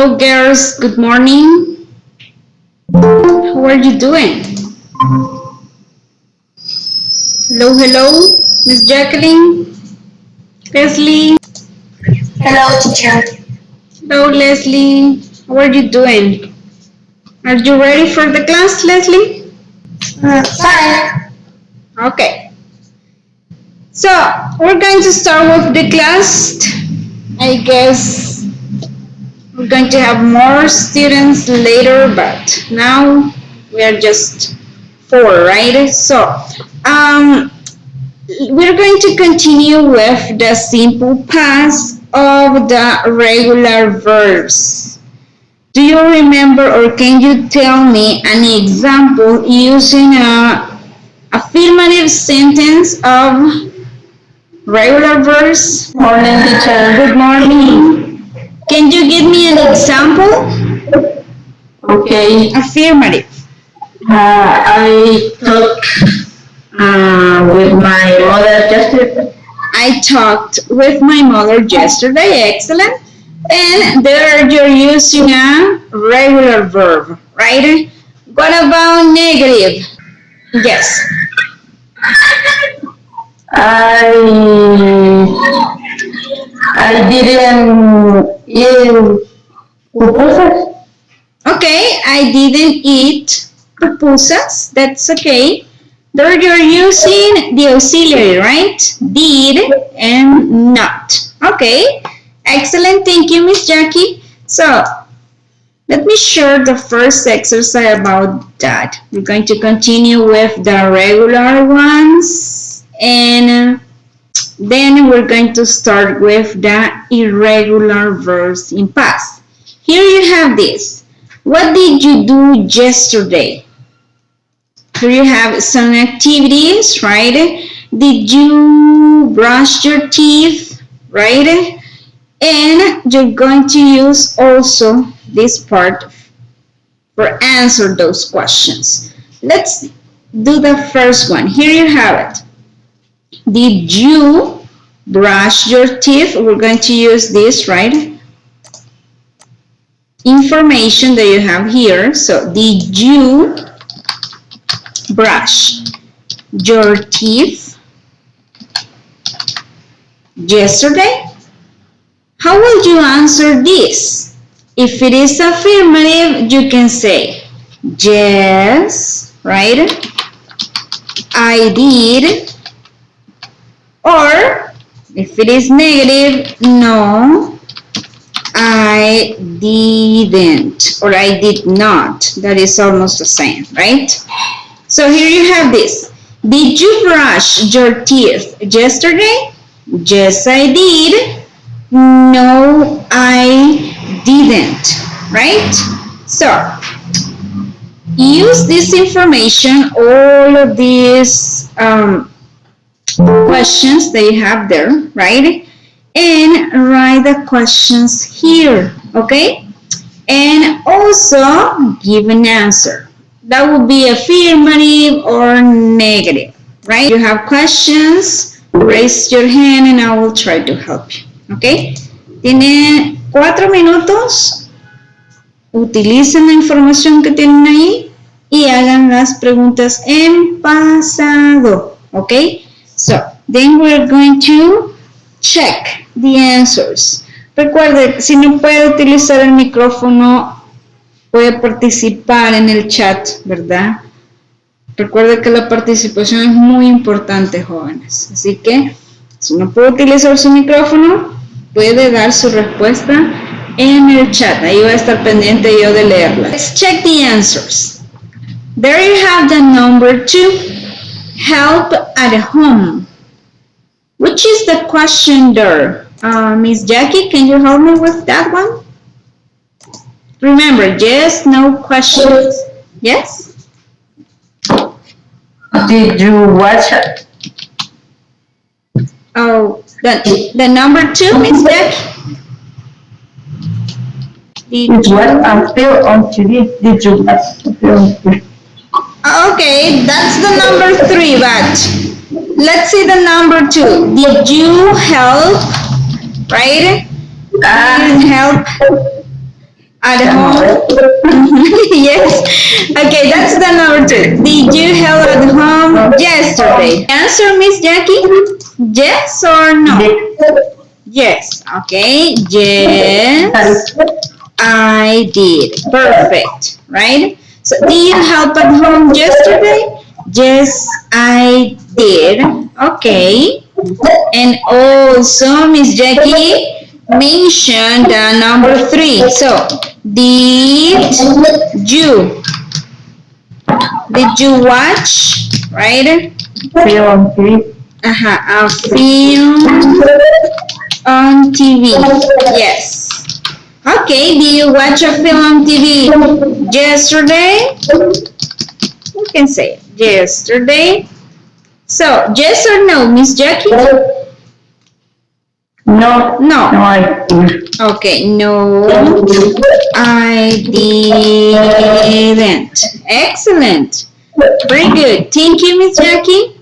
Hello girls, good morning. How are you doing? Hello, hello, Miss Jacqueline, Leslie. Hello, teacher. Hello, Leslie. How are you doing? Are you ready for the class, Leslie? Fine. Okay. So, we're going to start with the class. I guess we're going to have more students later, but now we are just four, right? So, um, we're going to continue with the simple past of the regular verbs. Do you remember or can you tell me an example using a affirmative sentence of regular verbs? Morning, teacher. Good morning. Can you give me an example? Okay. Affirmative. I talked with my mother yesterday. I talked with my mother yesterday. Excellent. And there you're using a regular verb, right? What about negative? Yes. I didn't eat pupusas. Okay, I didn't eat pupusas. That's okay. There you're using the auxiliary, right? Did and not. Okay. Excellent. Thank you, Miss Jackie. So let me share the first exercise about that. We're going to continue with the regular ones and then we're going to start with the irregular verbs in past. Here you have this. What did you do yesterday? Here you have some activities, right? Did you brush your teeth, right? And you're going to use also this part for answer those questions. Let's do the first one. Here you have it. Did you brush your teeth? We're going to use this, right? Information that you have here. So, did you brush your teeth yesterday? How will you answer this? If it is affirmative, you can say, yes, right? I did. Or if it is negative, no, I didn't or I did not. That is almost the same, right? So here you have this. Did you brush your teeth yesterday? Yes, I did. No, I didn't, right? So use this information, all of these questions they have there, right? And write the questions here, okay? And also give an answer. That would be affirmative or negative, right? If you have questions, raise your hand and I will try to help you, okay? Tiene 4 minutos. Utilicen la información que tienen ahí y hagan las preguntas en pasado, okay? So, then we're going to check the answers. Recuerde, si no puede utilizar el micrófono, puede participar en el chat, ¿verdad? Recuerde que la participación es muy importante, jóvenes. Así que, si no puede utilizar su micrófono, puede dar su respuesta en el chat. Ahí voy a estar pendiente yo de leerla. Let's check the answers. There you have the number 2. Help at home. Which is the question there? Miss Jackie, can you help me with that one? Remember, yes, no questions. Yes? Did you watch it? Oh, the number 2, Miss Jackie? Did you watch a film on TV? Did you watch a film on TV? Okay, that's the number 3, but let's see the number 2. Did you help, right? Help At home? Yes. Okay, that's the number 2. Did you help at home yesterday? Answer, Miss Jackie? Yes or no? Yes. Okay. Yes, I did. Perfect. Right? So, did you help at home yesterday? Yes, I did. Okay. And also, Miss Jackie mentioned number 3. So, did you did you watch, right? Film TV. A film on TV. Yes. Okay, did you watch a film on TV yesterday? You can say it. Yesterday. So, yes or no, Miss Jackie? No. No. No, I didn't. Okay, no, I didn't. Excellent. Very good. Thank you, Miss Jackie.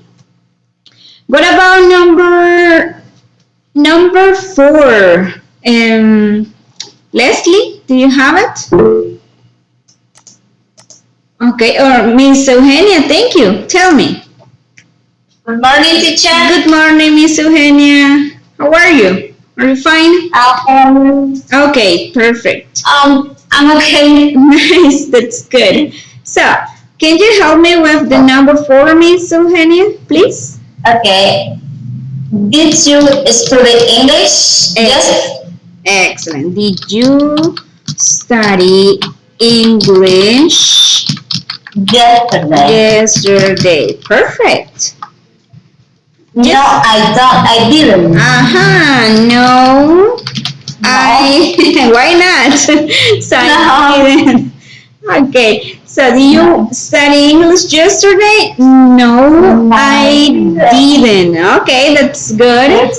What about number 4? Leslie, do you have it? Okay, or Miss Eugenia, thank you. Tell me. Good morning, teacher. Good morning, Miss Eugenia. How are you? Are you fine? Okay, perfect. I'm okay. Nice, that's good. So, can you help me with the number 4, Miss Eugenia, please? Okay. Did you study English? Yes. Excellent. Did you study English yesterday? Perfect. No, I didn't. No. Why not? So I didn't. Okay. So do you study English yesterday? No, I didn't. Okay, that's good.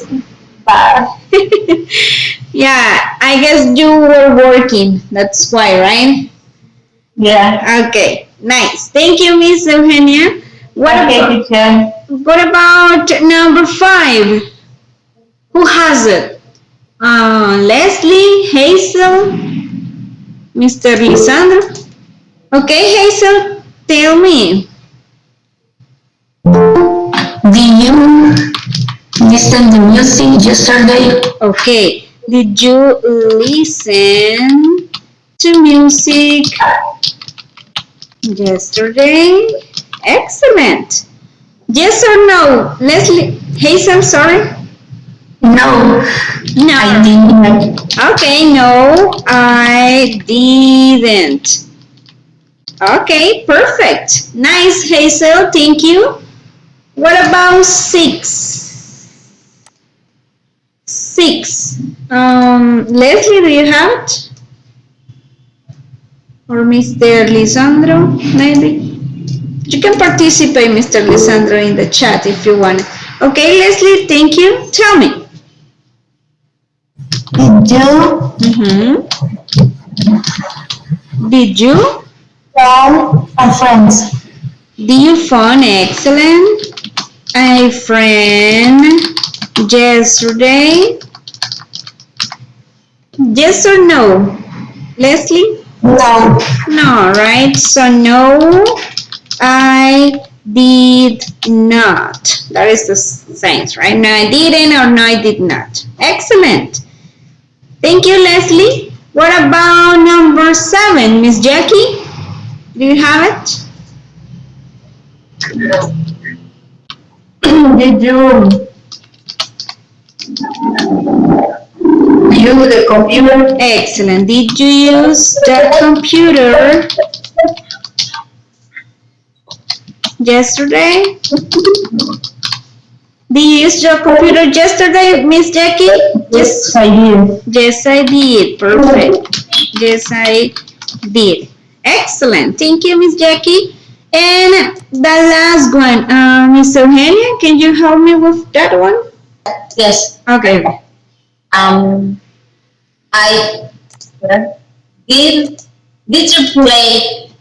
Yeah, I guess you were working. That's why, right? Yeah. Okay, nice. Thank you, Miss Eugenia. Okay, teacher. What about number 5? Who has it? Leslie, Hazel, Mr. Lisandro. Okay, Hazel, tell me. Did you listen to music yesterday? Okay, did you listen to music yesterday? Excellent. Yes or no? Leslie, Hazel, sorry? No. No. I didn't. Okay, no, I didn't. Okay, perfect. Nice, Hazel, thank you. What about 6? 6. Leslie, do you have it? Or Mr. Lisandro, maybe? You can participate, Mr. Lisandro, in the chat if you want. Okay, Leslie, thank you. Tell me. Did you Did you? phone a friend? Do you phone excellent? A friend yesterday? Yes or no? Leslie? No. No, right? So no, I did not. That is the same, right? No, I didn't or no, I did not. Excellent. Thank you, Leslie. What about number 7, Miss Jackie? Do you have it? Did you use the computer? Excellent. Did you use the computer yesterday? Did you use your computer yesterday, Miss Jackie? Yes, I did. Yes, I did. Perfect. Yes, I did. Excellent. Thank you, Miss Jackie. And the last one, Miss Eugenia, can you help me with that one? Yes. Okay. I did. Did you play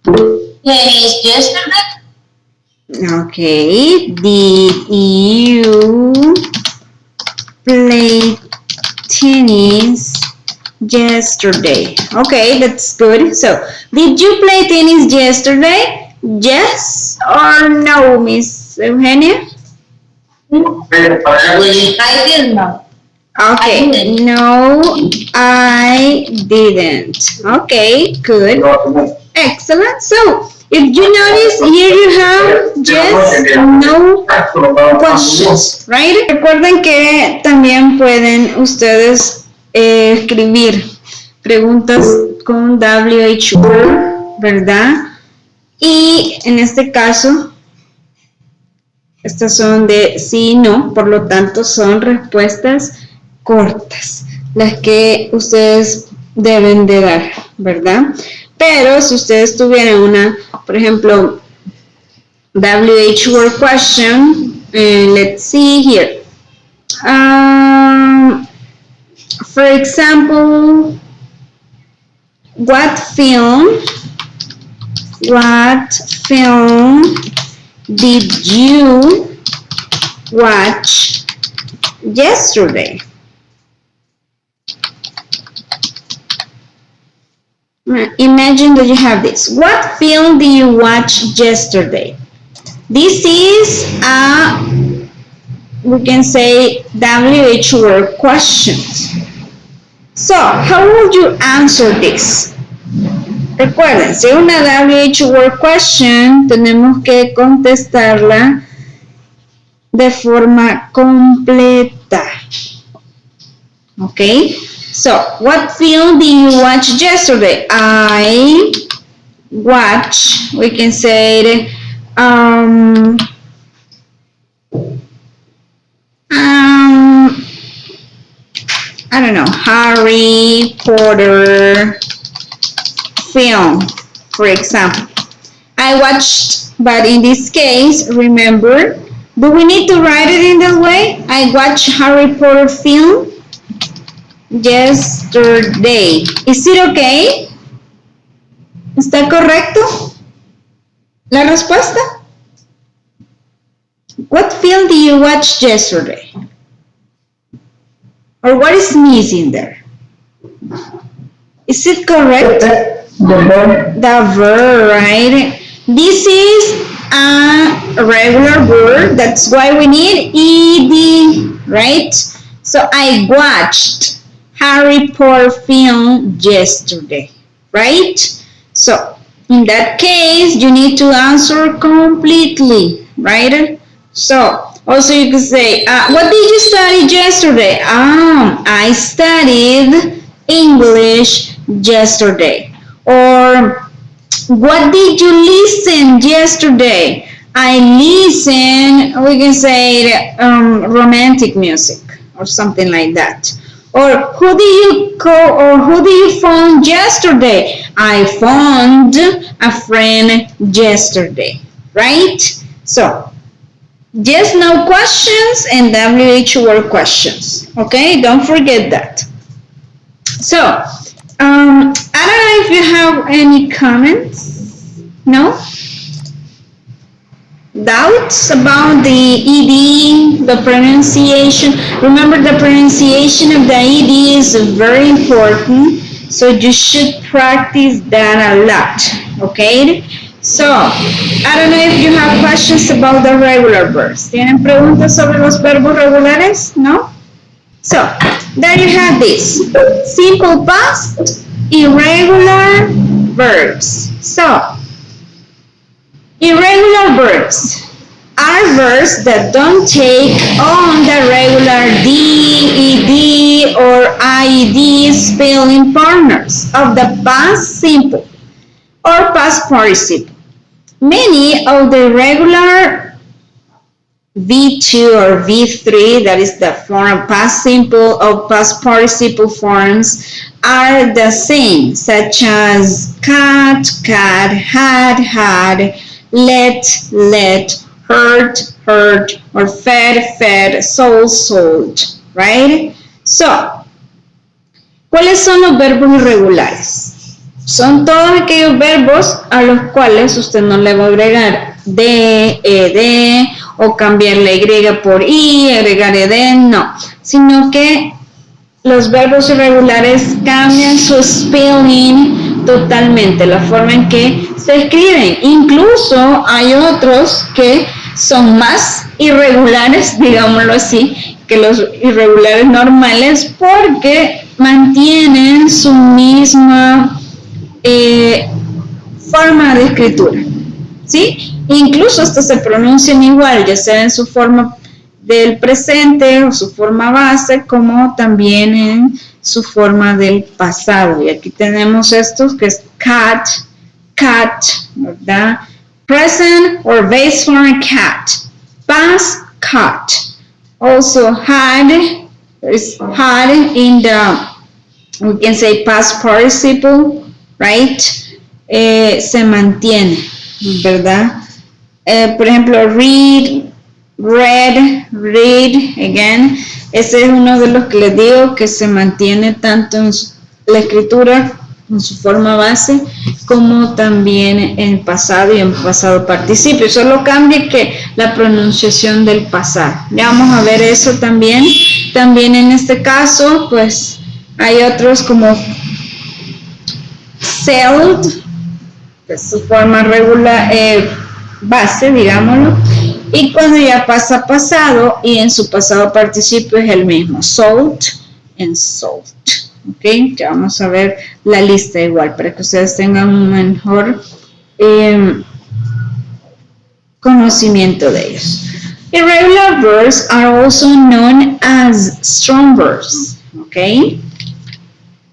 tennis yesterday? Okay. Did you play tennis Yesterday. Okay, that's good. So, did you play tennis yesterday? Yes or no, Miss Eugenia? I didn't know. Okay, I didn't. no, I didn't. Okay, good. Excellent. So, if you notice, here you have yes, no questions, right? Recuerden que también pueden ustedes escribir preguntas con WH word, ¿verdad? Y en este caso, estas son de sí y no, por lo tanto son respuestas cortas, las que ustedes deben de dar, ¿verdad? Pero si ustedes tuvieran una, por ejemplo, WH word question, let's see here. For example, what film did you watch yesterday? Imagine that you have this. What film did you watch yesterday? This is we can say WH word questions. So, how would you answer this? Recuerden, si es una WH word question, tenemos que contestarla de forma completa. Okay? So, what film did you watch yesterday? I watched, we can say, I don't know, Harry Potter film, for example. I watched, but in this case, remember, do we need to write it in that way? I watched Harry Potter film yesterday. Is it okay? ¿Está correcto la respuesta? What film did you watch yesterday? Or what is missing there? Is it correct? The verb. The verb, right? This is a regular verb. That's why we need ed, right? So I watched Harry Potter film yesterday, right? So in that case, you need to answer completely, right? So also you can say, what did you study yesterday? I studied English yesterday. Or what did you listen yesterday? I listened, we can say romantic music or something like that. Or who did you call or who did you phone yesterday? I phoned a friend yesterday, right? So, yes, no questions and WH word questions. Okay, don't forget that. So, I don't know if you have any comments. No? Doubts about the ED, the pronunciation? Remember, the pronunciation of the ED is very important, so you should practice that a lot, okay? So, I don't know if you have questions about the regular verbs. ¿Tienen preguntas sobre los verbos regulares? No? So, there you have this. Simple past, irregular verbs. So, irregular verbs are verbs that don't take on the regular D, ED, or IED spelling partners of the past simple or past participle. Many of the regular V2 or V3, that is the form of past simple or past participle forms, are the same, such as cat, cat, had, let, hurt, or fed, sold, right? So, ¿cuáles son los verbos irregulares? Son todos aquellos verbos a los cuales usted no le va a agregar de, ed, o cambiar la Y por I, agregar ed, no, sino que los verbos irregulares cambian su spelling totalmente, la forma en que se escriben. Incluso hay otros que son más irregulares, digámoslo así, que los irregulares normales porque mantienen su misma forma de escritura, ¿sí? Incluso hasta se pronuncian igual, ya sea en su forma del presente o su forma base, como también en su forma del pasado. Y aquí tenemos estos que es cat, cat, ¿verdad? Present or base form cat, past cat. Also had is had in the, we can say past participle, right? Se mantiene, ¿verdad? Por ejemplo, read, read, read, again. Ese es uno de los que les digo que se mantiene tanto en la escritura, en su forma base, como también en pasado y en pasado participio. Solo cambia que la pronunciación del pasado. Ya vamos a ver eso también. También en este caso, pues hay otros como sold, que es su forma regular, base, digámoslo, y cuando ya pasa a pasado y en su pasado participio es el mismo, sold and sold. Ok, ya vamos a ver la lista igual para que ustedes tengan un mejor conocimiento de ellos. Irregular verbs are also known as strong verbs. Ok.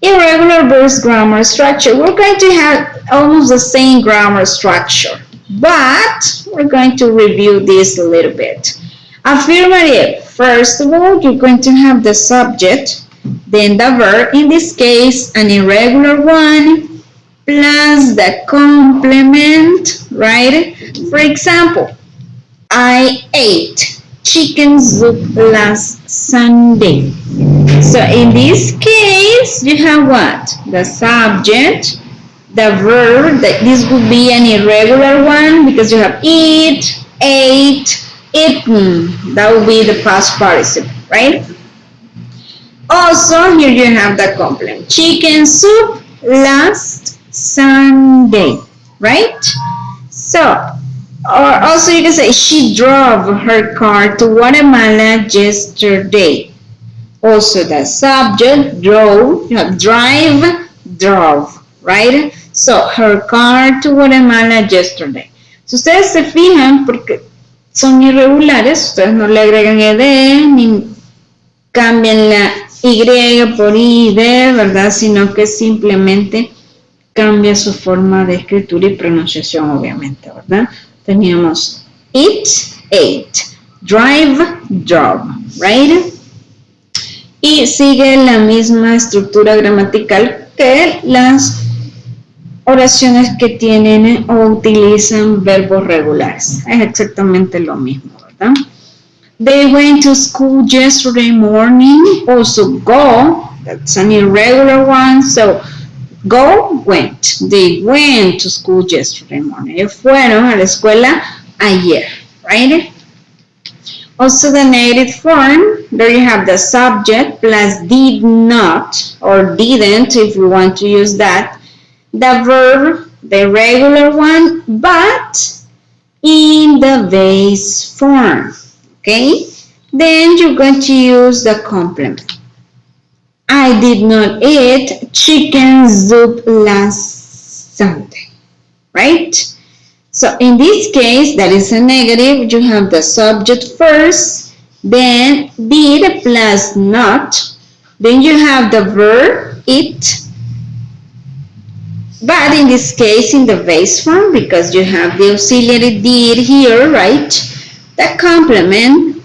Irregular verbs grammar structure. We're going to have almost the same grammar structure, but we're going to review this a little bit. Affirmative. First of all, you're going to have the subject, then the verb, in this case, an irregular one, plus the complement, right? For example, I ate chicken soup last Sunday. So in this case, you have what? The subject, the verb, that this would be an irregular one because you have eat, ate, eaten. That would be the past participle, right? Also, here you have the complement. Chicken soup last Sunday, right? So, or also you can say she drove her car to Guatemala yesterday. Also the subject, drove, you have drive, drove, right? So, her car to Guatemala yesterday. Si ustedes se fijan, porque son irregulares, ustedes no le agregan ed, ni cambian la y por id, ¿verdad? Sino que simplemente cambia su forma de escritura y pronunciación, obviamente, ¿verdad? Teníamos eat, ate, drive, drove, right? Y sigue la misma estructura gramatical que las oraciones que tienen o utilizan verbos regulares. Es exactamente lo mismo, ¿verdad? They went to school yesterday morning. Also go, that's an irregular one. So go, went. They went to school yesterday morning. Ellos fueron a la escuela ayer, right? Also the negative form, there you have the subject plus did not or didn't if you want to use that. The verb, the regular one, but in the base form. Okay? Then you're going to use the complement. I did not eat chicken soup last Sunday. Right? So in this case, that is a negative. You have the subject first, then did plus not. Then you have the verb, eat. But in this case, in the base form, because you have the auxiliary did here, right? The complement,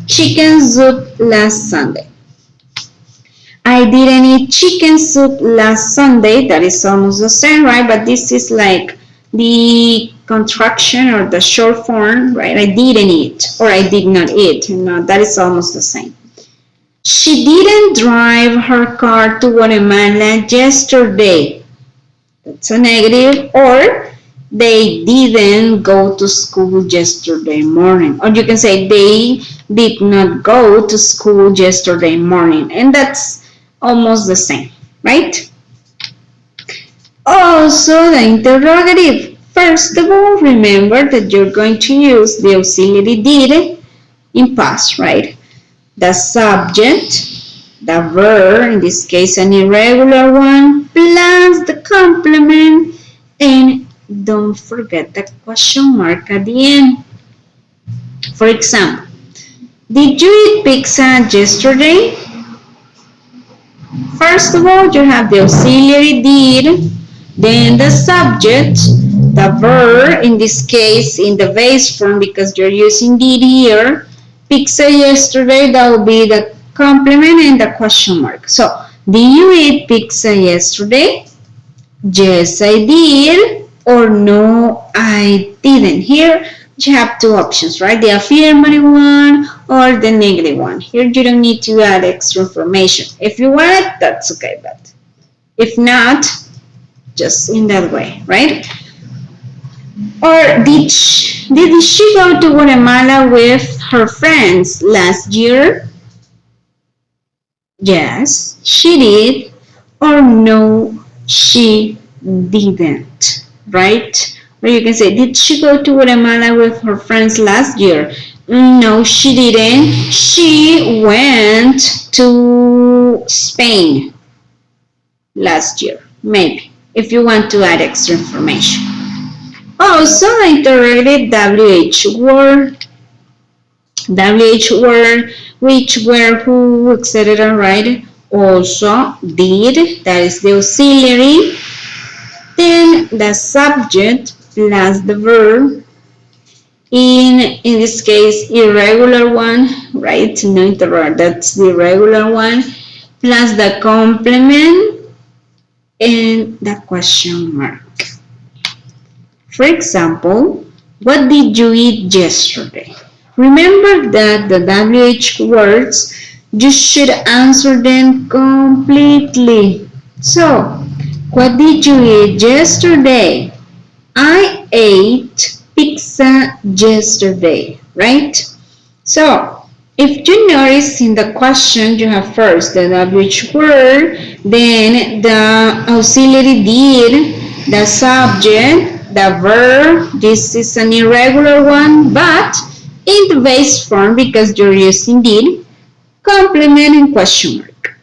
chicken soup last Sunday. I didn't eat chicken soup last Sunday. That is almost the same, right? But this is like the contraction or the short form, right? I didn't eat or I did not eat. No, that is almost the same. She didn't drive her car to Guatemala yesterday. That's a negative. Or they didn't go to school yesterday morning. Or you can say they did not go to school yesterday morning. And that's almost the same, right? Also, the interrogative. First of all, remember that you're going to use the auxiliary did in past, right? The subject, the verb, in this case an irregular one, plus the complement, and don't forget the question mark at the end. For example, did you eat pizza yesterday? First of all, you have the auxiliary did, then the subject, the verb, in this case, in the base form, because you're using did here, pizza yesterday, that will be the complement and the question mark. So, did you eat pizza yesterday? Yes, I did, or no, I didn't. Here, you have two options, right? The affirmative one or the negative one. Here, you don't need to add extra information. If you want it, that's okay, but if not, just in that way, right? Or did she go to Guatemala with her friends last year? Yes, she did. Or no, she didn't, right? Or you can say, did she go to Guatemala with her friends last year? No, she didn't. She went to Spain last year, maybe, if you want to add extra information. Also, the interrogative WH word, which, where, who, etc., right? Also, did, that is the auxiliary, then the subject plus the verb, in this case, irregular one, right? No interrogative, that's the irregular one, plus the complement and the question mark. For example, what did you eat yesterday? Remember that the WH words, you should answer them completely. So, what did you eat yesterday? I ate pizza yesterday, right? So, if you notice in the question, you have first the WH word, then the auxiliary did, the subject, the verb. This is an irregular one, but in the base form, because you're using did, complement and question mark.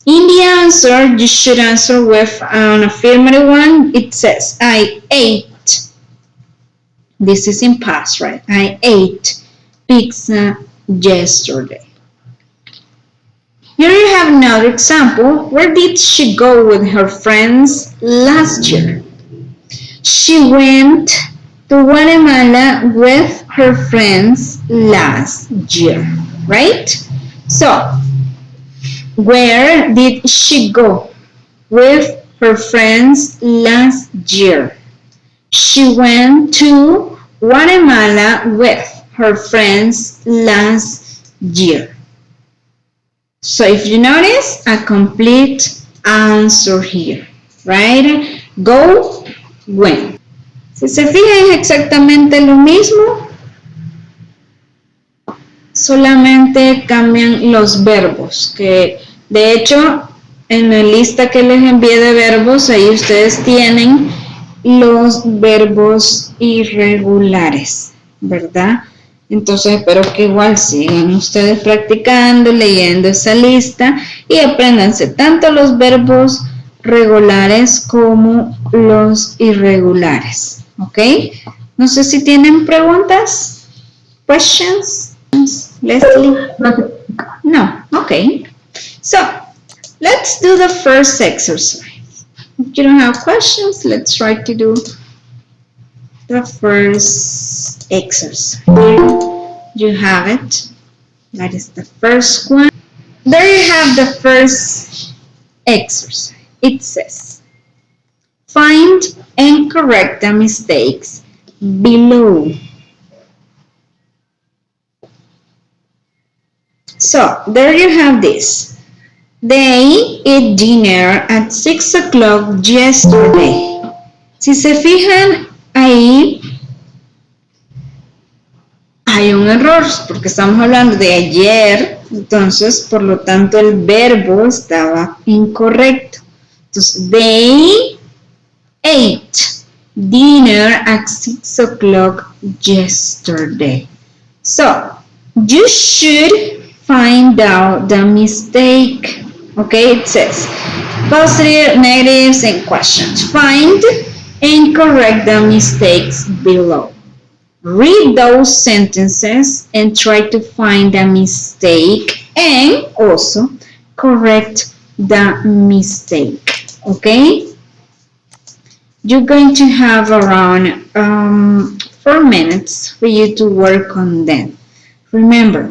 In the answer, you should answer with an affirmative one. It says, I ate. This is in past, right? I ate pizza yesterday. Here you have another example. Where did she go with her friends last year? She went to Guatemala with her friends last year, right? So, where did she go with her friends last year? She went to Guatemala with her friends last year. So if you notice, a complete answer here, right? Go, went. Si se fijan, es exactamente lo mismo, solamente cambian los verbos, que de hecho en la lista que les envié de verbos, ahí ustedes tienen los verbos irregulares, ¿verdad? Entonces espero que igual sigan ustedes practicando, leyendo esa lista y apréndanse tanto los verbos regulares como los irregulares, ¿ok? No sé si tienen preguntas, questions, Leslie? No, okay. So, let's do the first exercise. If you don't have questions, let's try to do the first exercise. You have it. That is the first one. There you have the first exercise. It says, find and correct the mistakes below. So, there you have this. They ate dinner at 6 o'clock yesterday. Si se fijan, ahí hay un un error porque estamos hablando de ayer, entonces por lo tanto el verbo estaba incorrecto. Entonces, they ate dinner at 6 o'clock yesterday. So, you should find out the mistake. Okay, it says positive, negatives, and questions. Find and correct the mistakes below. Read those sentences and try to find a mistake and also correct the mistake. Okay? You're going to have around 4 minutes for you to work on them. Remember,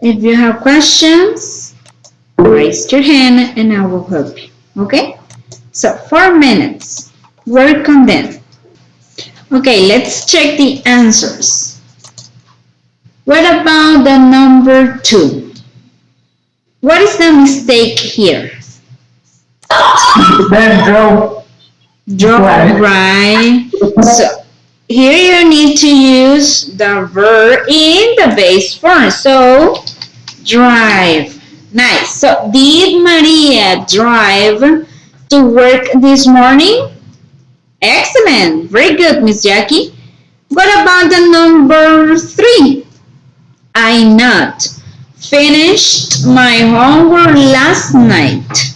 if you have questions, raise your hand and I will help you. Okay? So 4 minutes. Work on them. Okay, let's check the answers. What about the number 2? What is the mistake here? Draw, right? So here you need to use the verb in the base form. So drive. Nice. So did Maria drive to work this morning? Excellent. Very good, Miss Jackie. What about the number 3? I not finished my homework last night.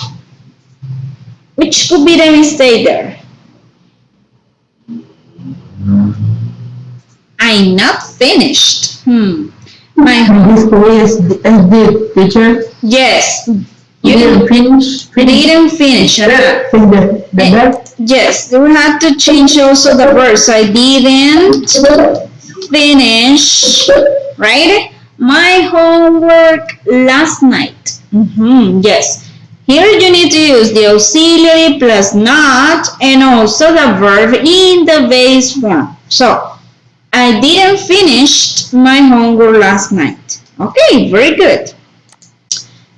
Which could be the mistake there? I not finished. My This is the teacher. Yes. You didn't finish. Didn't finish. Yes, we have to change also the verb. So I didn't finish, right? My homework last night. Yes. Here you need to use the auxiliary plus not and also the verb in the base form. So, I didn't finish my homework last night. Okay, very good.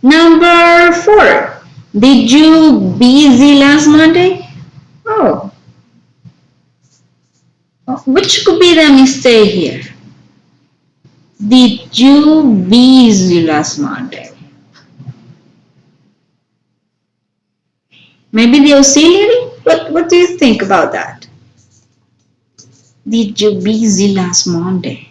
Number 4. Did you busy last Monday? Oh. Which could be the mistake here? Did you busy last Monday? Maybe the auxiliary? What do you think about that? Did you busy last Monday?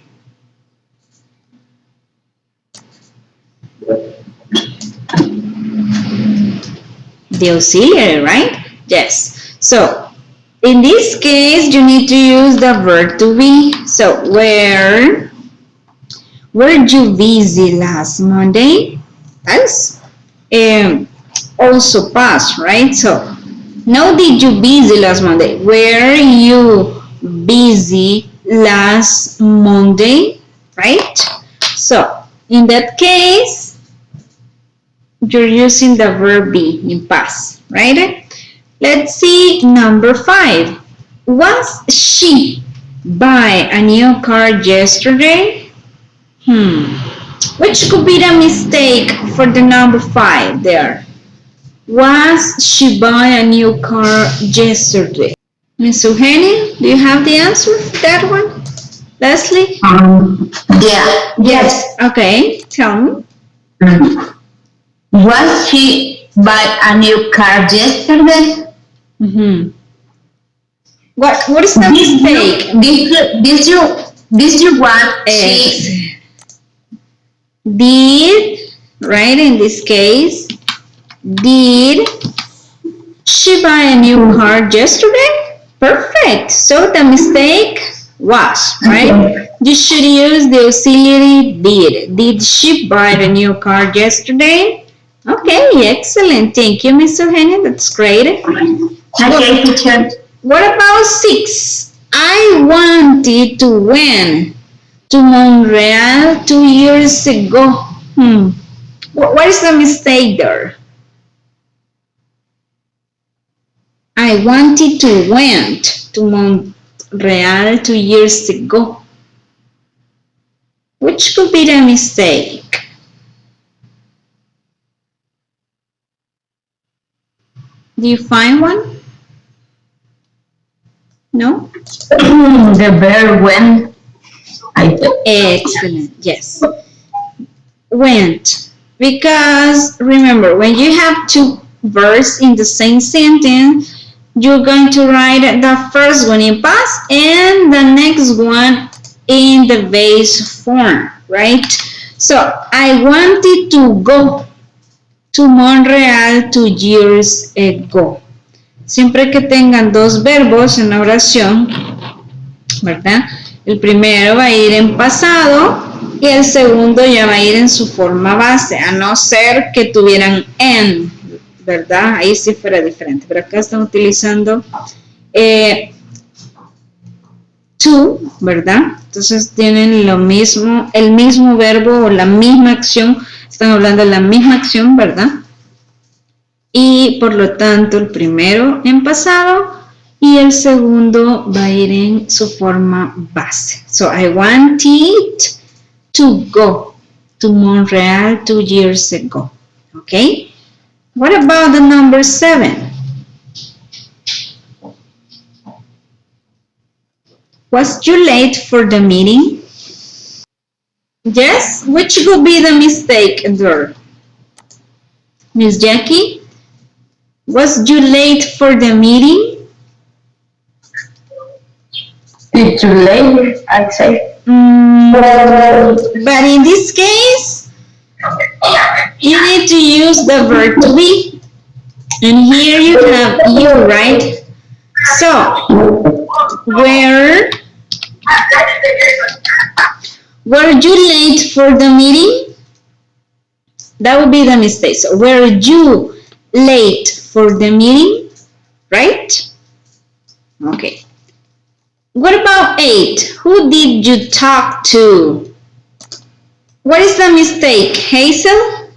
The auxiliary, right? Yes. So, in this case, you need to use the verb to be. So, were you busy last Monday? That's also past, right? So, now did you busy last Monday? Were you busy last Monday? Right? So, in that case, you're using the verb be in past, right? Let's see number 5. Was she buy a new car yesterday? Which could be the mistake for the number 5 there? Was she buy a new car yesterday? Miss Eugenia, do you have the answer for that one? Leslie? Yeah. Yes. Okay, tell me. Was she buy a new car yesterday? What is the mistake? Did you want she? Did, right, in this case, did she buy a new car yesterday? Perfect. So the mistake was, right? You should use the auxiliary did. Did she buy a new car yesterday? Okay, excellent. Thank you, Miss Eugenia. That's great. Okay, teacher. What about 6? I wanted to went to Montreal 2 years ago. What is the mistake there? I wanted to went to Montreal 2 years ago. Which could be the mistake? Do you find one? No? The verb when. Excellent, yes. Went. Because remember, when you have two verbs in the same sentence, you're going to write the first one in past and the next one in the base form, right? So, I wanted to go to Montreal 2 years ago. Siempre que tengan dos verbos en la oración, ¿verdad? El primero va a ir en pasado y el segundo ya va a ir en su forma base, a no ser que tuvieran en, ¿verdad? Ahí sí fuera diferente, pero acá están utilizando to, ¿verdad? Entonces tienen lo mismo, el mismo verbo o la misma acción, están hablando de la misma acción, ¿verdad? Y por lo tanto el primero en pasado y el segundo va a ir en su forma base. So I wanted to go to Montreal 2 years ago. Okay? What about the number 7? Was you late for the meeting? Yes? Which would be the mistake there? Miss Jackie? Was you late for the meeting? Did you late, I say. But in this case, you need to use the verb to be. And here you have you, right? So, were you late for the meeting? That would be the mistake. So, were you late for the meeting? Right? Okay. What about 8? Who did you talk to? What is the mistake, Hazel?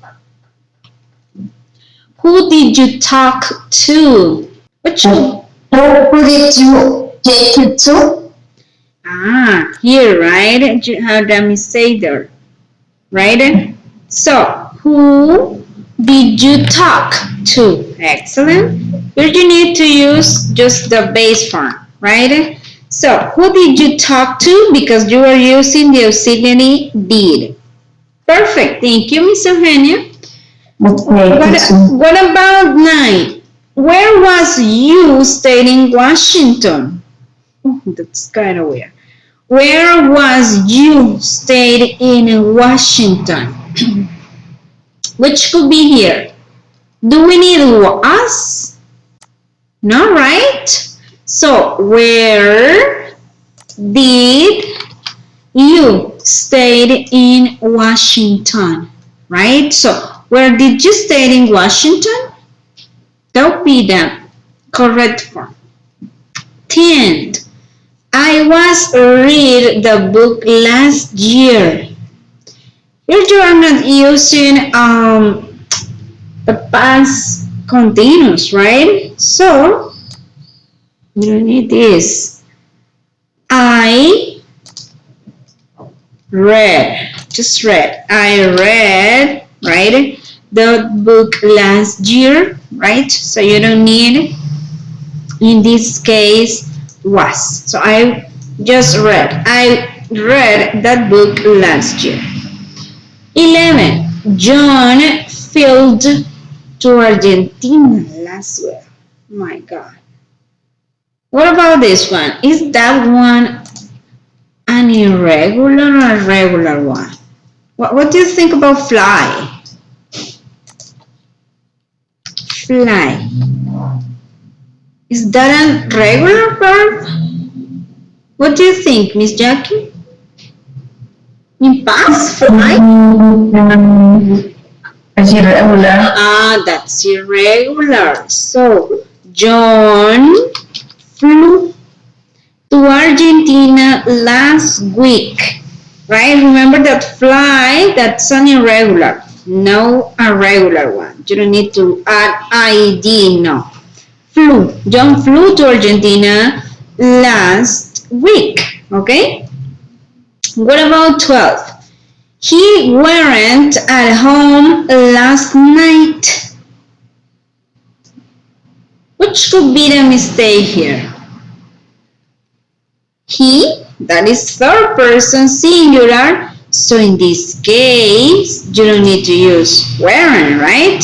Who did you talk to? What should... Who did you take it to? Ah, here, right? You have the mistake there, right? So, who did you talk to? Excellent. Here you need to use just the base form, right? So, who did you talk to? Because you are using the auxiliary did. Perfect. Thank you, Miss Eugenia. What about 9? Where was you staying in Washington? Oh, that's kind of weird. Where was you stayed in Washington? Which could be here. Do we need was? No, right? So, where did you stayed in Washington? Right? So, where did you stay in Washington? That would be the correct form. 10. I was read the book last year. Here you are not using the past continuous, right? So, you don't need this. I read, just read. I read, right? The book last year, right? So you don't need, in this case, was. So I just read. I read that book last year. 11. John flew to Argentina last year. My God. What about this one? Is that one an irregular or a regular one? What do you think about fly? Fly. Is that a regular verb? What do you think, Miss Jackie? In past, fly? It's irregular. Ah, that's irregular. So, John flew to Argentina last week. Right? Remember that fly, that's an irregular. No, a regular one. You don't need to add id, no. Flew. John flew to Argentina last week. Okay? What about 12? He weren't at home last night. Which could be the mistake here? He That is third person singular. So in this case, you don't need to use weren't, right?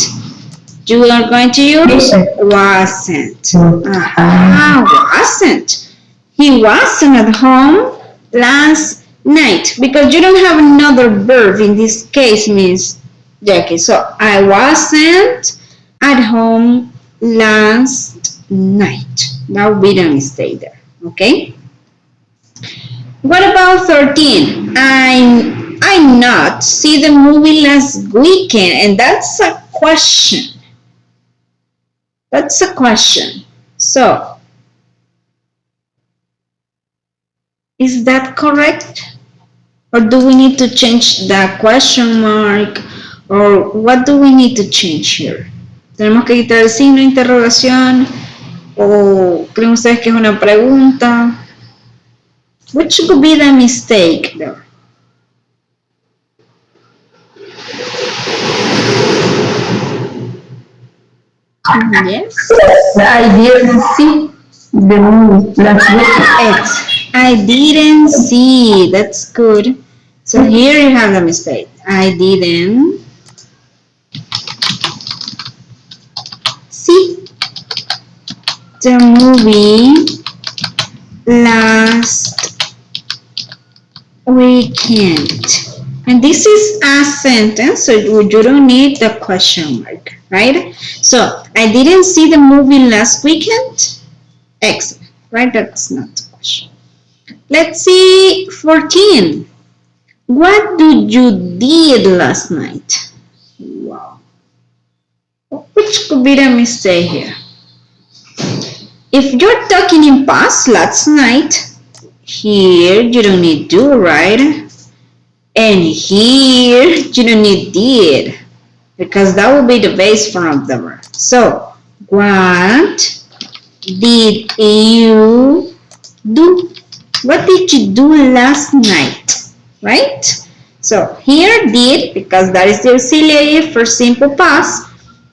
You are going to use wasn't. Wasn't. He wasn't at home last night because you don't have another verb in this case, Miss Jackie. So I wasn't at home last night. That would be the mistake there. Okay? What about 13? I not see the movie last weekend, and that's a question. That's a question. So, is that correct? Or do we need to change the question mark? Or what do we need to change here? ¿Tenemos que quitar el signo de interrogación? ¿O creen ustedes que es una pregunta? Which could be the mistake there? Yes. I didn't see the movie last week. I didn't see. That's good. So here you have the mistake. I didn't see the movie last weekend. And this is a sentence, so you don't need the question mark, right? So, I didn't see the movie last weekend. Excellent, right? That's not the question. Let's see 14. What did you did last night? Wow. Which could be the mistake here? If you're talking in past, last night, here you don't need do, right? And here you don't need did, because that will be the base form of the verb. So, what did you do? What did you do last night? Right? So, here did, because that is the auxiliary for simple past,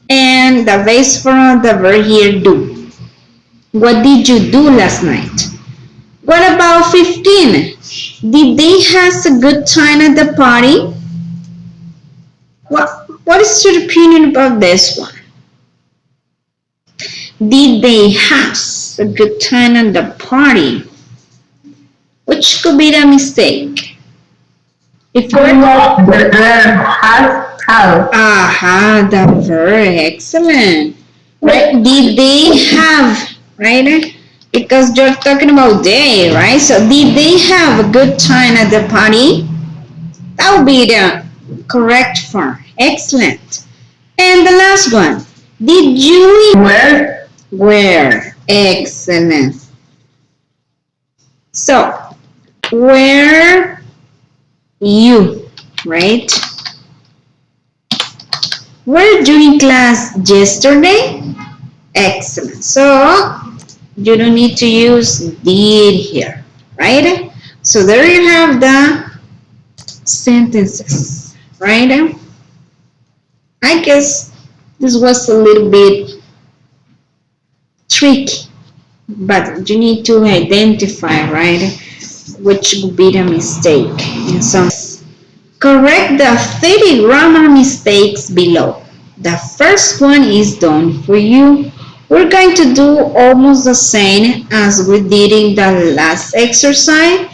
and the base form of the verb here do. What did you do last night? What about 15? Did they have a good time at the party? What is your opinion about this one? Did they have a good time at the party? Which could be the mistake? If you're The verb have. aha, the verb, excellent. Right? Did they have, right? Because you're talking about they, right? So did they have a good time at the party? That would be the correct form. Excellent. And the last one. Did you Where? where? Excellent. So, where you, right? Were you in class yesterday? Excellent. So, you don't need to use did here, right? So there you have the sentences, right? I guess this was a little bit tricky, but you need to identify, right, which would be the mistake in some. Correct the 30 grammar mistakes below. The first one is done for you. We're going to do almost the same as we did in the last exercise.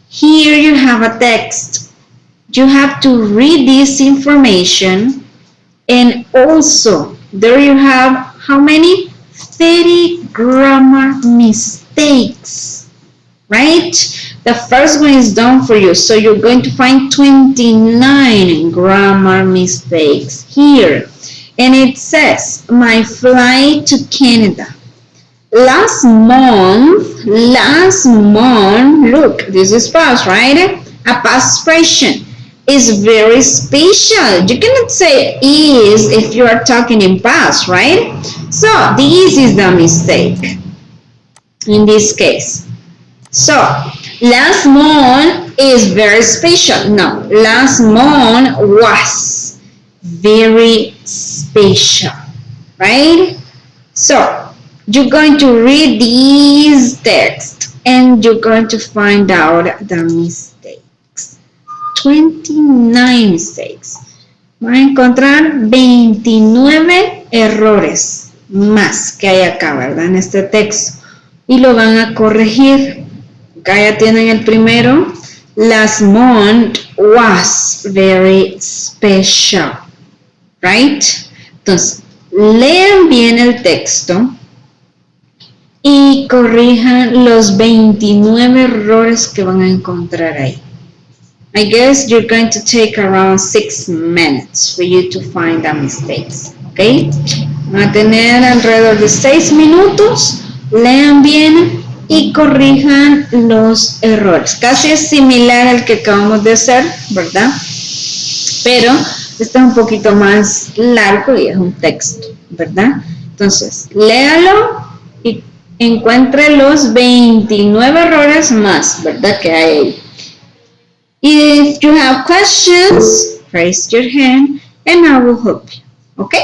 Here you have a text. You have to read this information, and also there you have how many? 30 grammar mistakes, right? The first one is done for you, so you're going to find 29 grammar mistakes here. And it says, my flight to Canada. Last month, look, this is past, right? A past expression is very special. You cannot say is if you are talking in past, right? So, this is the mistake in this case. So, last month is very special. No, last month was very special, right? So, you're going to read these texts. and you're going to find out the mistakes. 29 mistakes. Van a encontrar 29 errores más que hay acá, ¿verdad? En este texto. Y lo van a corregir. Acá ya tienen el primero. Last month was very special. Right? Entonces, lean bien el texto y corrijan los 29 errores que van a encontrar ahí. I guess you're going to take around 6 minutes for you to find the mistakes. ¿Ok? Van a tener alrededor de 6 minutos. Lean bien y corrijan los errores. Casi es similar al que acabamos de hacer, ¿verdad? Pero este es un poquito más largo y es un texto, ¿verdad? Entonces, léalo y encuentre los 29 errores más, ¿verdad? Que hay ahí. If you have questions, raise your hand and I will help you. ¿Ok?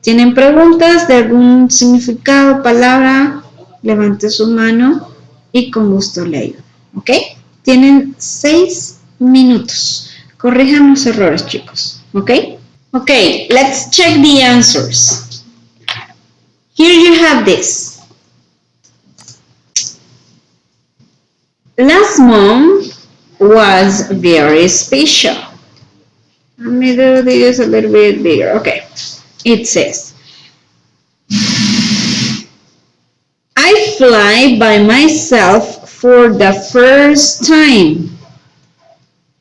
¿Tienen preguntas de algún significado, palabra? Levante su mano y con gusto le ayudo. ¿Ok? Tienen 6 minutos. Corrijan los errores, chicos. ¿Ok? Ok, let's check the answers. Here you have this. Last month was very special. Let me do this a little bit bigger. Okay. It says, I fly by myself for the first time.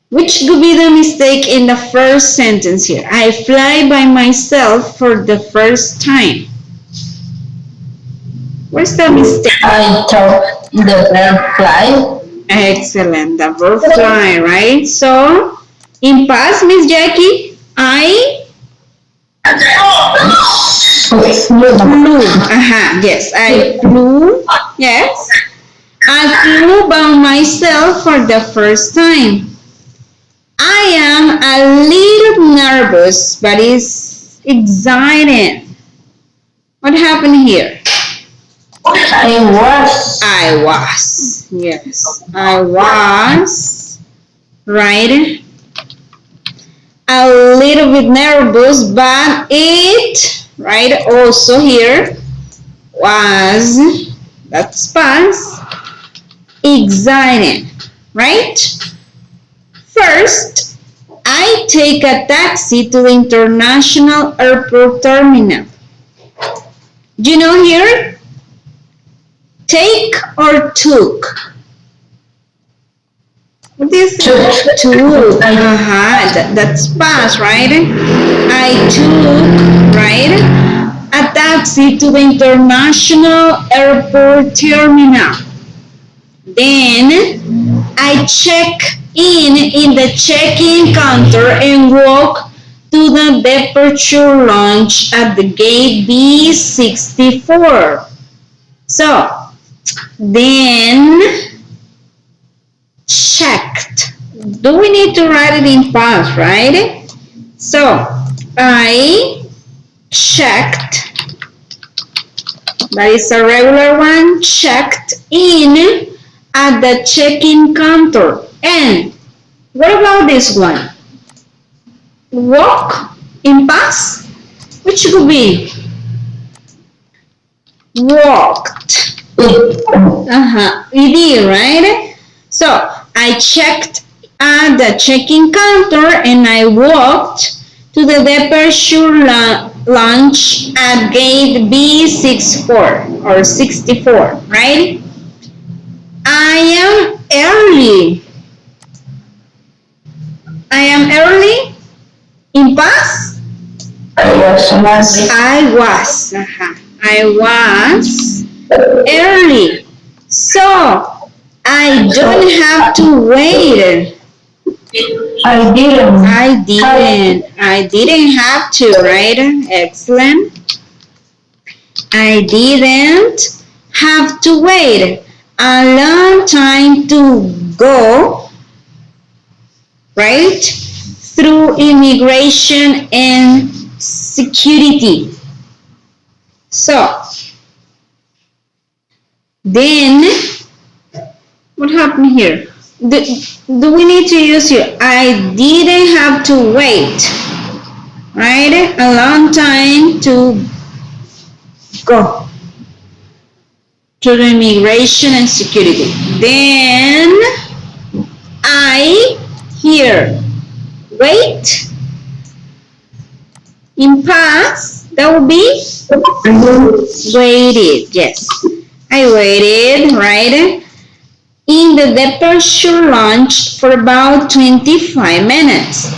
Which could be the mistake in the first sentence here? I fly by myself for the first time. Where's the mistake? I took the verb fly. Excellent, the verb fly, right? So, in past, Miss Jackie, I flew. Yes, I flew. Yes. I flew by myself for the first time. I am a little nervous, but it's exciting. What happened here? I was. Yes, I was. Right? A little bit nervous, but it, right, also here, was, that's past, exciting, right? First, I take a taxi to the International Airport Terminal. Do you know here? Take or took? What is took? That's past, right? I took, right, a taxi to the International Airport Terminal. Then I check in the check-in counter and walk to the departure lounge at the gate B64. So, then checked. Do we need to write it in past, right? So, I checked. That is a regular one. Checked in at the check-in counter. And what about this one? Walk in past? Which could be? Walked. ED, right? So, I checked at the check-in counter and I walked to the departure lounge at gate B64 or 64, right? I am early. I am early in past? I was early. So, I don't have to wait. I didn't have to, right? Excellent. I didn't have to wait a long time to go, right, through immigration and security. So, then What happened here? Do we need to use here? I didn't have to wait, right? A long time to go to the immigration and security. Then I here wait in past, that would be waited. Yes, I waited, right? In the departure launch for about 25 minutes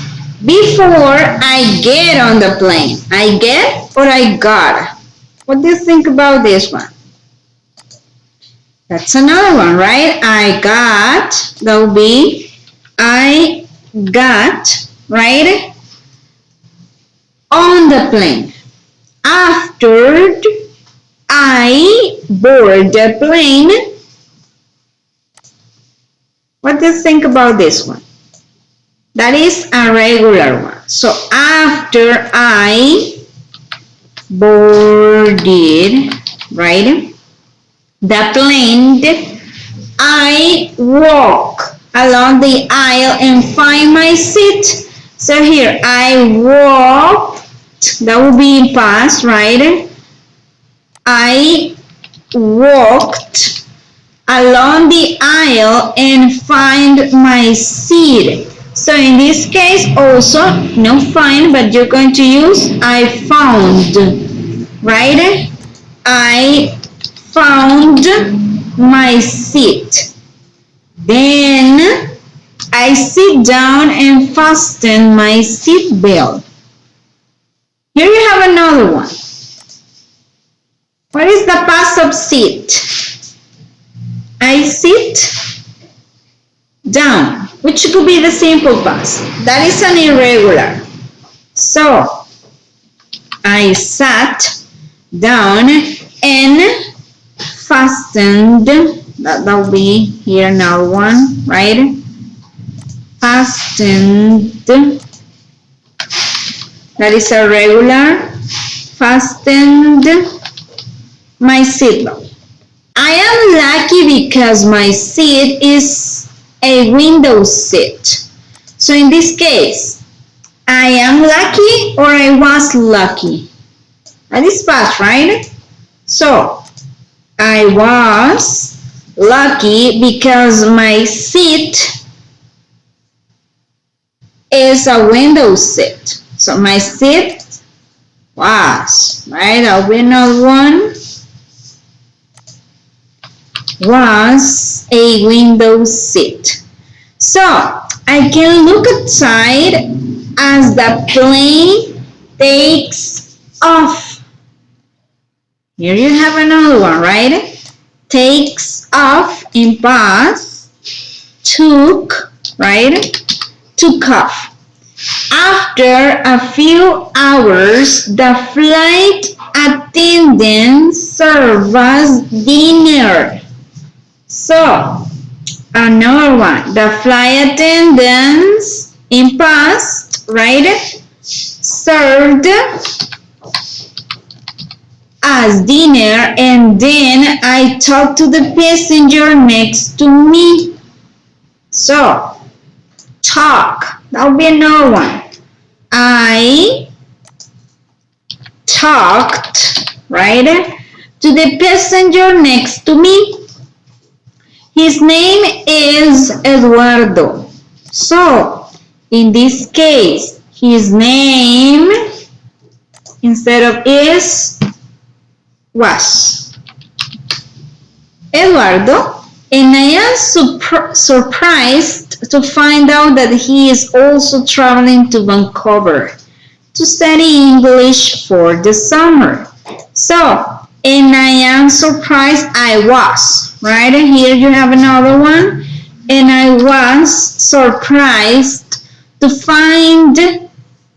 before I get on the plane. I get or I got? What do you think about this one? That's another one, right? I got, that will be I got, right? On the plane. After I board the plane. What do you think about this one? That is a regular one. So after I boarded, right, the plane, I walk along the aisle and find my seat. So here, I walked, that would be in past, right? I walked along the aisle and find my seat. So in this case also, no find, but you're going to use I found, right? I found my seat. Then I sit down and fasten my seat belt. Here you have another one. What is the past of sit? I sit down, which could be the simple past. That is an irregular. So, I sat down and fastened, that will be here now one, right? Fastened, that is a regular, fastened my seatbelt. I am lucky because my seat is a window seat. So in this case, I am lucky or I was lucky. That is past, right? So I was lucky because my seat is a window seat. So my seat was, right? I'll be another one. Was a window seat. So I can look outside as the plane takes off. Here you have another one, right? Takes off in past, took, right? Took off. After a few hours, the flight attendant served us dinner. So, another one, the flight attendants in past, right, served as dinner, and then I talked to the passenger next to me. So, talk, that will be another one. I talked, right, to the passenger next to me. His name is Eduardo. So, in this case, his name, instead of is, was Eduardo. And I am surprised to find out that he is also traveling to Vancouver to study English for the summer. So, and I am surprised I was, right? And here you have another one. And I was surprised to find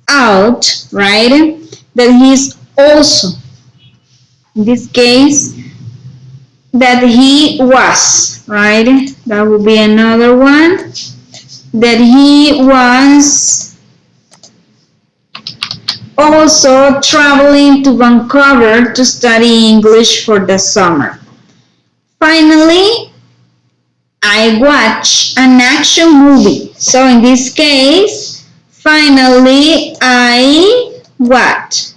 out, right, that he's also, in this case, that he was, right? That would be another one. That he was also traveling to Vancouver to study English for the summer. Finally, I I watched an action movie. So in this case, finally, I what?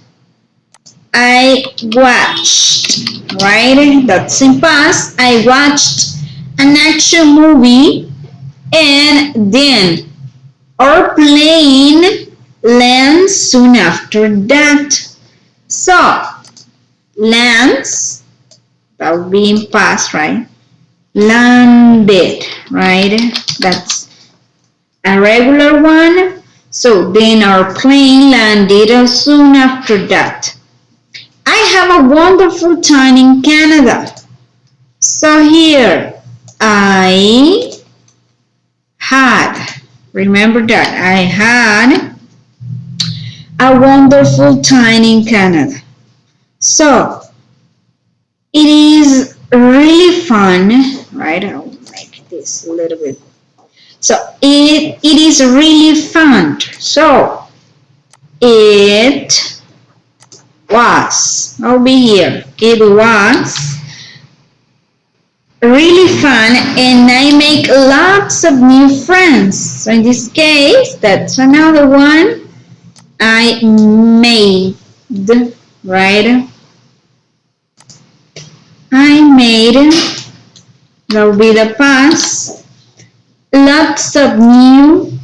I watched, right? That's in past. I watched an action movie, and then our plane lands soon after that. So, lands, that would be in past, right? Landed, right? That's a regular one. So then our plane landed soon after that. I have a wonderful time in Canada. So here, I had, remember that, I had a wonderful time in Canada. So, it is really fun, right? I'll make this a little bit. So, it is really fun. So, it was, I'll be here. It was really fun, and I make lots of new friends. So in this case, that's another one. I made, right? I made, that will be the past, lots of new,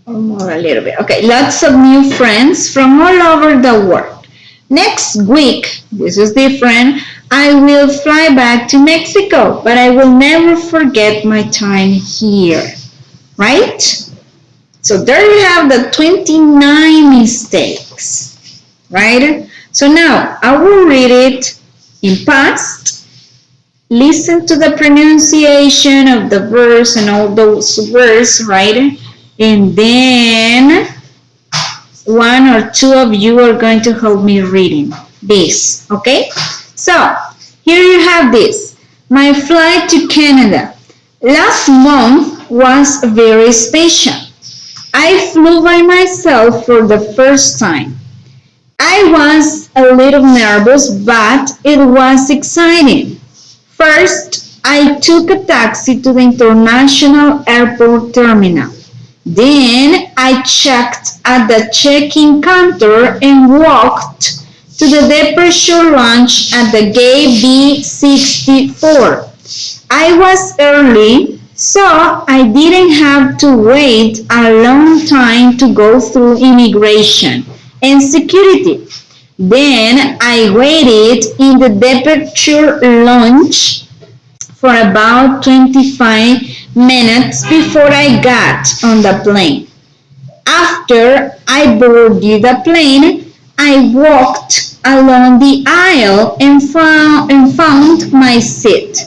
or more a little bit, okay, lots of new friends from all over the world. Next week, this is different, I will fly back to Mexico, but I will never forget my time here, right? So there you have the 29 mistakes, right? So now I will read it in past. Listen to the pronunciation of the verse and all those words, right? And then one or two of you are going to help me reading this, okay? So, here you have this. My flight to Canada. Last month was very special. I flew by myself for the first time. I was a little nervous, but it was exciting. First, I took a taxi to the International Airport terminal. Then I checked at the check-in counter and walked to the departure lounge at the gate B64. I was early, so I didn't have to wait a long time to go through immigration and security. Then I waited in the departure lounge for about 25 minutes before I got on the plane. After I boarded the plane, I walked along the aisle and found my seat.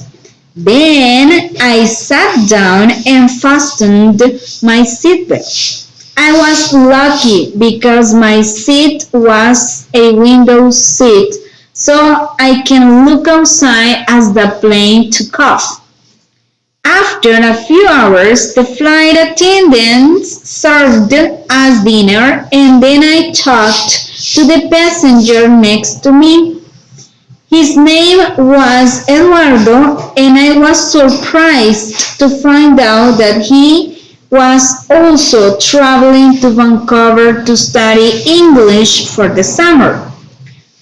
Then I sat down and fastened my seatbelt. I was lucky because my seat was a window seat, so I can look outside as the plane took off. After a few hours, the flight attendants served us dinner, and then I talked to the passenger next to me. His name was Eduardo, and I was surprised to find out that he was also traveling to Vancouver to study English for the summer.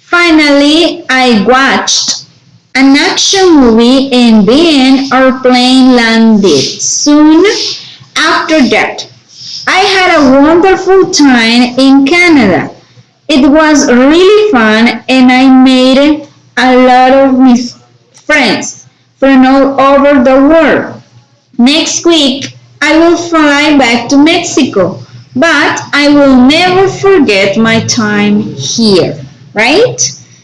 Finally, I watched an action movie, and then our plane landed. Soon after that, I had a wonderful time in Canada. It was really fun, and I made a lot of friends from all over the world. Next week, I will fly back to Mexico, but I will never forget my time here, right?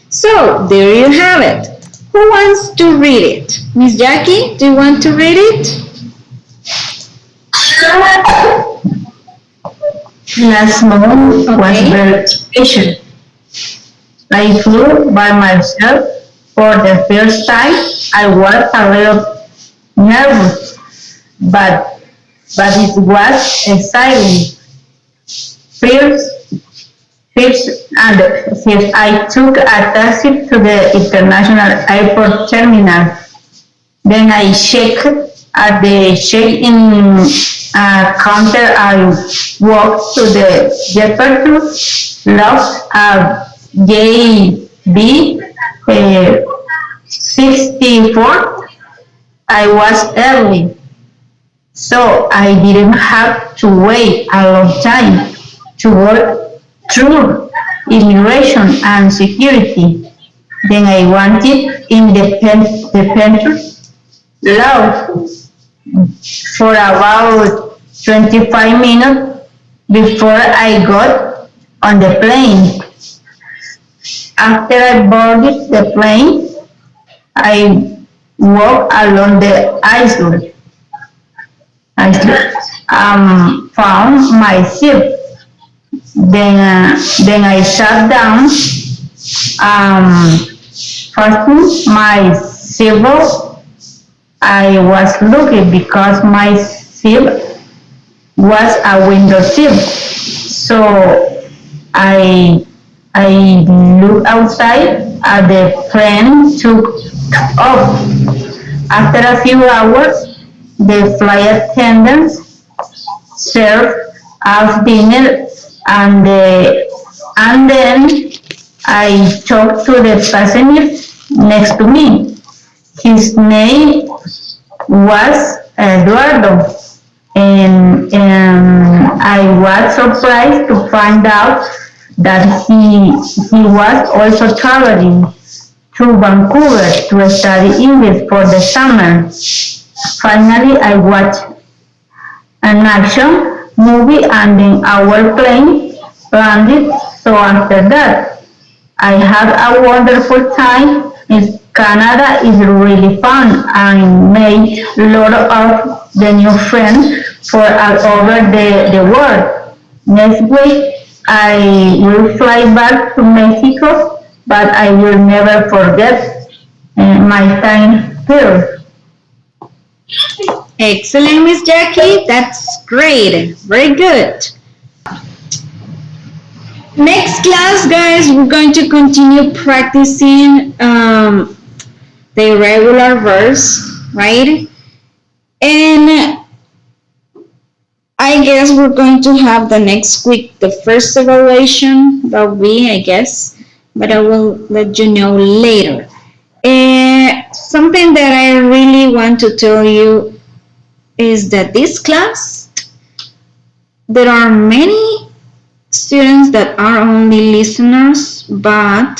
So, there you have it. Who wants to read it? Miss Jackie, do you want to read it? Last month was very special. I flew by myself for the first time. I was a little nervous, but it was exciting. First I took a taxi to the International Airport terminal. Then I check at the check-in counter. I walk to the Jefferson Lodge JB 64. I was early, so I didn't have to wait a long time to work through immigration and security. Then I wanted independent law for about 25 minutes before I got on the plane. After I boarded the plane, I walked along the island. Found my seat. Then I sat down, fastened my seatbelt. I was lucky because my seat was a window seat. So I looked outside as the plane took off. After a few hours, the flight attendants served us dinner, and then I talked to the passenger next to me. His name was Eduardo, and I was surprised to find out that he was also traveling to Vancouver to study English for the summer. Finally, I watched an action movie and then our plane landed. So after that, I had a wonderful time. Canada is really fun and made a lot of the new friends for all over the world. Next week, I will fly back to Mexico, but I will never forget my time here. Excellent, Miss Jackie. That's great. Very good. Next class, guys, we're going to continue practicing the irregular verbs, right? And I guess we're going to have the next week the first evaluation. That will be, I guess, but I will let you know later. Something that I really want to tell you is that this class, there are many students that are only listeners, but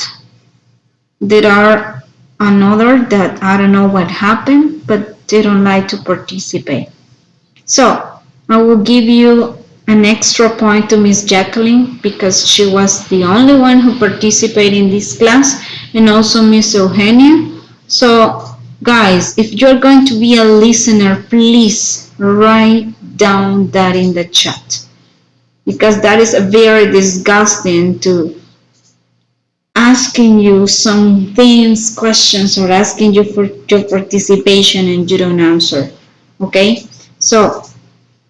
there are another that I don't know what happened, but they don't like to participate. So I will give you an extra point to Miss Jacqueline because she was the only one who participated in this class, and also Miss Eugenia. So guys, if you're going to be a listener, please write down that in the chat, because that is very disgusting to asking you some things, questions, or asking you for your participation and you don't answer. Okay, so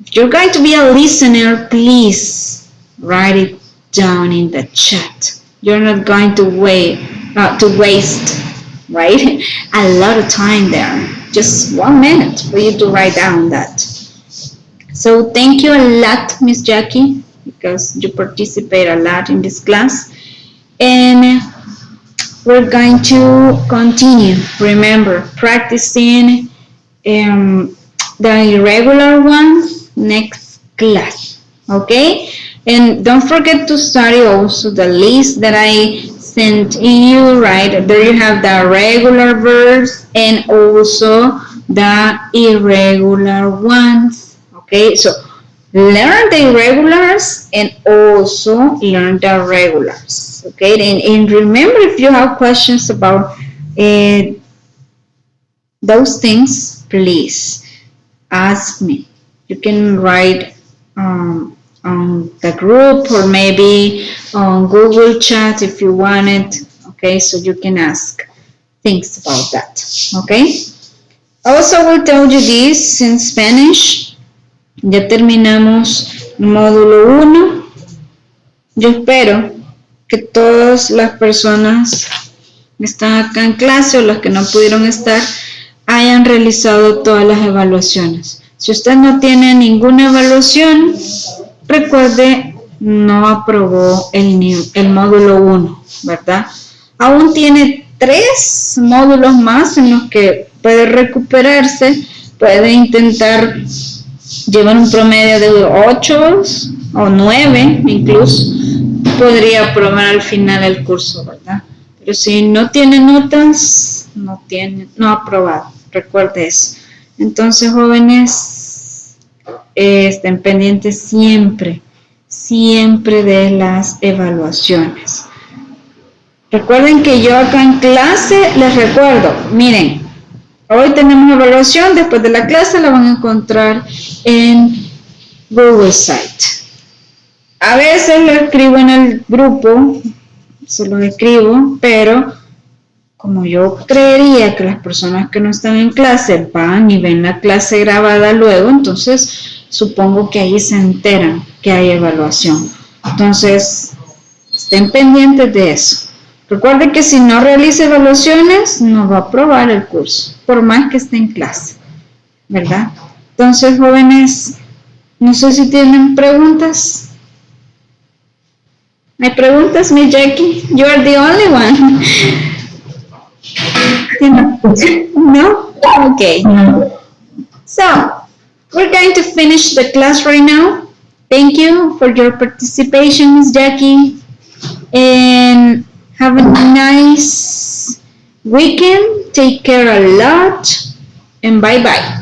if you're going to be a listener, please write it down in the chat. You're not going to waste, right, a lot of time there. Just 1 minute for you to write down that. So thank you a lot, Miss Jackie, because you participate a lot in this class. And we're going to continue, remember, practicing the irregular ones next class, okay? And don't forget to study also the list that I sent you, right? There you have the regular verbs and also the irregular ones, okay? So learn the irregulars and also learn the regulars, okay? And remember, if you have questions about those things, please ask me. You can write on the group or maybe on Google Chat if you want it, okay? So you can ask things about that, okay? Also, I will tell you this in Spanish. Ya terminamos el módulo 1. Yo espero que todas las personas que están acá en clase o las que no pudieron estar hayan realizado todas las evaluaciones. Si usted no tiene ninguna evaluación, recuerde, no aprobó el módulo 1, ¿verdad? Aún tiene 3 módulos más en los que puede recuperarse, puede intentar llevar un promedio de 8 o 9 incluso, podría aprobar al final el curso, ¿verdad? Pero si no tiene notas, no ha aprobado, recuerde eso. Entonces, jóvenes, estén pendientes siempre de las evaluaciones. Recuerden que yo acá en clase les recuerdo, miren, hoy tenemos evaluación, después de la clase la van a encontrar en Google Site. A veces lo escribo en el grupo, se lo escribo, pero como yo creería que las personas que no están en clase van y ven la clase grabada luego, entonces supongo que ahí se enteran que hay evaluación. Entonces, estén pendientes de eso. Recuerden que si no realiza evaluaciones, no va a aprobar el curso, por más que esté en clase, ¿verdad? Entonces, jóvenes, no sé si tienen preguntas. ¿Hay preguntas, Miss Jackie? You are the only one. No? Okay. So, we're going to finish the class right now. Thank you for your participation, Miss Jackie. And have a nice weekend. Take care a lot. And bye-bye.